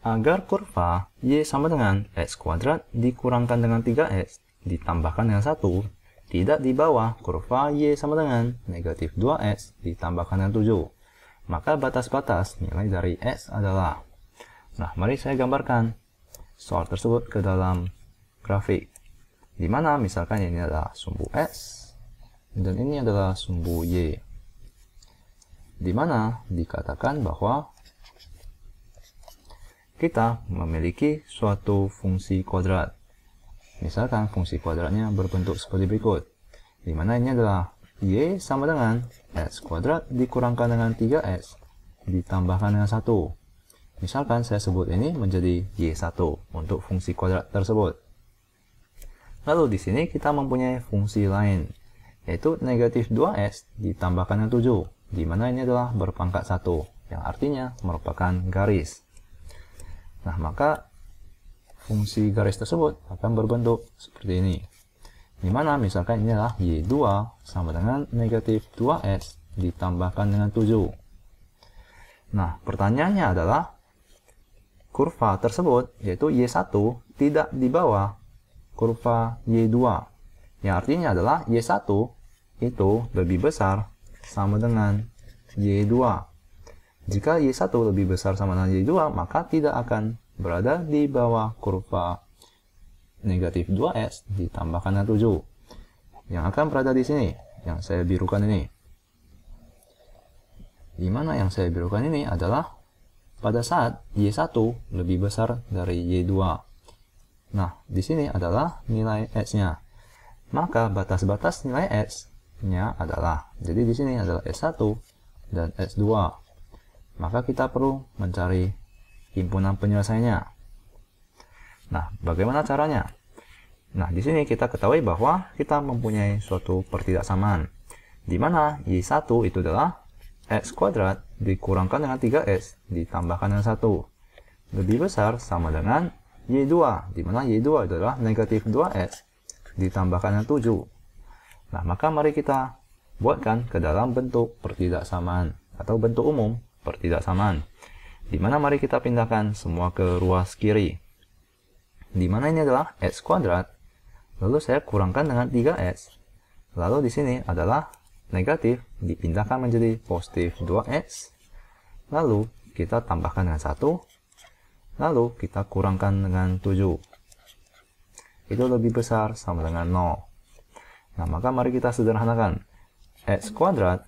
Agar kurva Y sama dengan X kuadrat dikurangkan dengan 3X ditambahkan dengan 1, tidak di bawah kurva Y sama dengan negatif 2X ditambahkan dengan 7. Maka batas-batas nilai dari X adalah, nah mari saya gambarkan soal tersebut ke dalam grafik. Di mana misalkan ini adalah sumbu X dan ini adalah sumbu Y. Di mana dikatakan bahwa kita memiliki suatu fungsi kuadrat. Misalkan fungsi kuadratnya berbentuk seperti berikut. Di mana ini adalah Y sama dengan X kuadrat dikurangkan dengan 3X ditambahkan dengan 1. Misalkan saya sebut ini menjadi Y1 untuk fungsi kuadrat tersebut. Lalu di sini kita mempunyai fungsi lain, yaitu negatif 2X ditambahkan dengan 7, di mana ini adalah berpangkat 1, yang artinya merupakan garis. Nah, maka fungsi garis tersebut akan berbentuk seperti ini. Di mana misalkan ini adalah Y2 sama dengan negatif 2X ditambahkan dengan 7. Nah, pertanyaannya adalah kurva tersebut, yaitu Y1, tidak di bawah kurva Y2. Yang artinya adalah Y1 itu lebih besar sama dengan Y2. Jika Y1 lebih besar sama dengan Y2, maka tidak akan berada di bawah kurva negatif 2X ditambahkan dengan 7. Yang akan berada di sini, yang saya birukan ini. Di mana yang saya birukan ini adalah pada saat Y1 lebih besar dari Y2. Nah, di sini adalah nilai X-nya. Maka batas-batas nilai X-nya adalah, jadi di sini adalah S1 dan S2. Maka kita perlu mencari himpunan penyelesaiannya. Nah, bagaimana caranya? Nah, di sini kita ketahui bahwa kita mempunyai suatu pertidaksamaan, di mana Y1 itu adalah X kuadrat dikurangkan dengan 3X ditambahkan dengan 1 lebih besar sama dengan Y2, di mana Y2 itu adalah negatif 2X ditambahkan dengan 7. Nah, maka mari kita buatkan ke dalam bentuk pertidaksamaan atau bentuk umum pertidaksamaan. Di mana mari kita pindahkan semua ke ruas kiri. Di mana ini adalah X kuadrat, lalu saya kurangkan dengan 3X. Lalu di sini adalah negatif dipindahkan menjadi positif 2X. Lalu kita tambahkan dengan 1. Lalu kita kurangkan dengan 7. Itu lebih besar sama dengan 0. Nah, maka mari kita sederhanakan. X kuadrat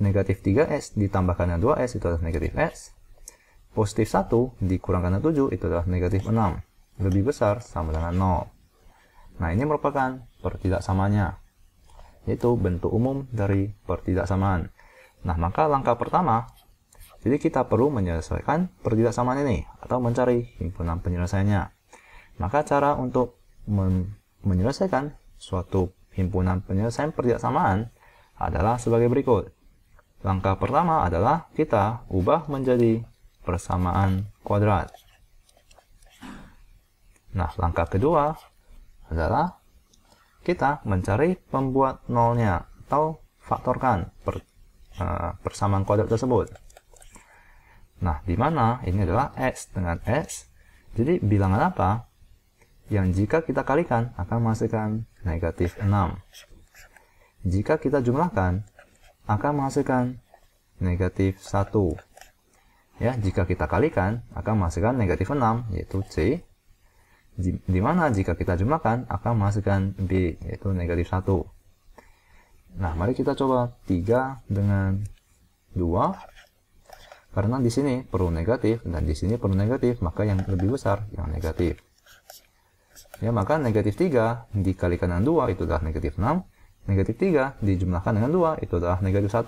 negatif 3X ditambahkan dengan 2X itu adalah negatif X. Positif 1 dikurangkan dengan 7 itu adalah negatif 6. Lebih besar sama dengan 0. Nah, ini merupakan pertidaksamaannya, yaitu bentuk umum dari pertidaksamaan. Nah, maka langkah pertama, jadi kita perlu menyelesaikan pertidaksamaan ini atau mencari himpunan penyelesaiannya. Maka cara untuk menyelesaikan suatu himpunan penyelesaian pertidaksamaan adalah sebagai berikut. Langkah pertama adalah kita ubah menjadi persamaan kuadrat. Nah, langkah kedua adalah kita mencari pembuat nolnya atau faktorkan persamaan kuadrat tersebut. Nah, di mana ini adalah X dengan X. Jadi bilangan apa yang jika kita kalikan akan menghasilkan negatif 6. Jika kita jumlahkan akan menghasilkan negatif 1. Ya, jika kita kalikan akan menghasilkan negatif 6, yaitu C. Di mana jika kita jumlahkan akan menghasilkan B, yaitu negatif 1. Nah, mari kita coba 3 dengan 2. Karena di sini perlu negatif dan di sini perlu negatif, maka yang lebih besar yang negatif. Ya, maka negatif 3 dikalikan dengan 2 itu adalah negatif 6. Negatif 3 dijumlahkan dengan 2 itu adalah negatif 1.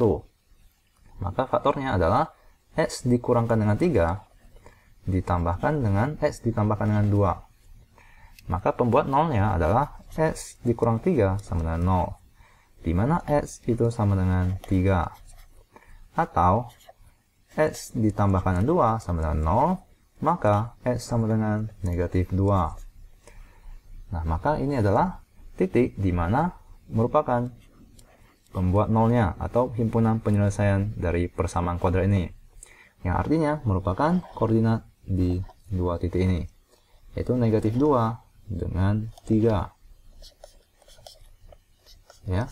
Maka faktornya adalah X dikurangkan dengan 3 ditambahkan dengan X ditambahkan dengan 2. Maka pembuat nolnya adalah X dikurang 3 sama dengan 0. Di mana X itu sama dengan 3. Atau X ditambahkan dengan 2 sama dengan 0, maka X sama dengan negatif 2. Nah, maka ini adalah titik di mana merupakan pembuat nolnya atau himpunan penyelesaian dari persamaan kuadrat ini. Yang artinya merupakan koordinat di dua titik ini, yaitu negatif 2 dengan 3. Ya.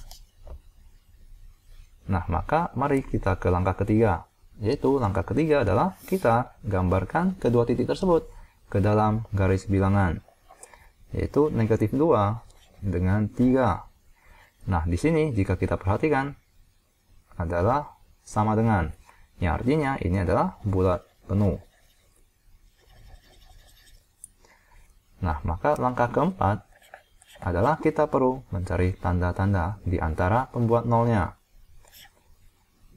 Nah, maka mari kita ke langkah ketiga, yaitu langkah ketiga adalah kita gambarkan kedua titik tersebut ke dalam garis bilangan, yaitu negatif 2 dengan 3. Nah, di sini jika kita perhatikan adalah sama dengan, yang artinya ini adalah bulat penuh. Nah, maka langkah keempat adalah kita perlu mencari tanda-tanda di antara pembuat nolnya.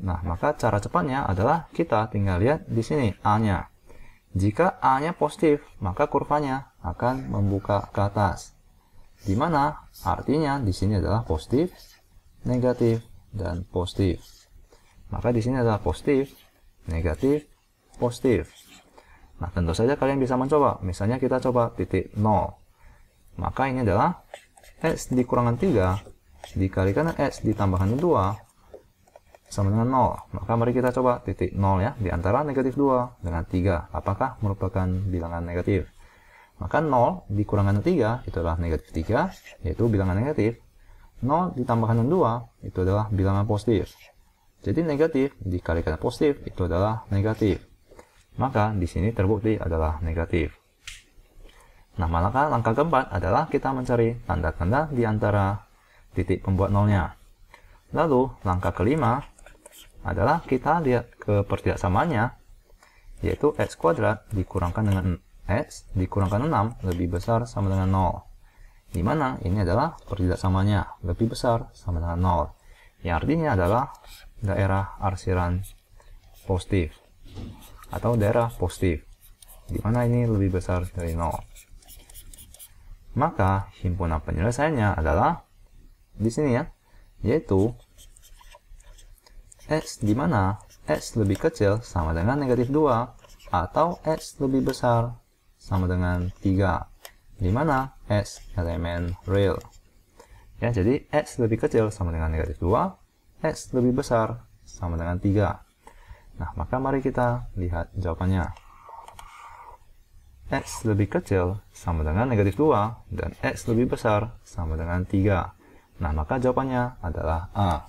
Nah, maka cara cepatnya adalah kita tinggal lihat di sini A-nya. Jika A-nya positif, maka kurvanya akan membuka ke atas. Di mana artinya di sini adalah positif, negatif, dan positif. Maka di sini adalah positif, negatif, positif. Nah, tentu saja kalian bisa mencoba. Misalnya kita coba titik 0. Maka ini adalah X dikurangan 3 dikalikan X ditambahkan 2 sama dengan 0. Maka mari kita coba titik 0 ya, di antara negatif 2 dengan 3. Apakah merupakan bilangan negatif? Maka 0 dikurangkan 3 itu adalah negatif 3, yaitu bilangan negatif. 0 ditambahkan 2 itu adalah bilangan positif. Jadi negatif dikalikan positif itu adalah negatif. Maka di sini terbukti adalah negatif. Nah, maka langkah keempat adalah kita mencari tanda-tanda di antara titik pembuat nolnya. Lalu langkah kelima adalah kita lihat ke pertidaksamaannya, yaitu X kuadrat dikurangkan dengan X dikurangkan 6 lebih besar sama dengan 0. Di mana ini adalah pertidaksamaannya lebih besar sama dengan 0. Yang artinya adalah daerah arsiran positif atau daerah positif, di mana ini lebih besar dari 0. Maka himpunan penyelesaiannya adalah di sini ya, yaitu X di mana X lebih kecil sama dengan negatif 2 atau X lebih besar sama dengan 3, di mana X elemen real. Ya, jadi X lebih kecil sama dengan negatif 2, X lebih besar sama dengan 3. Nah, maka mari kita lihat jawabannya. X lebih kecil sama dengan negatif 2 dan X lebih besar sama dengan 3. Nah, maka jawabannya adalah A.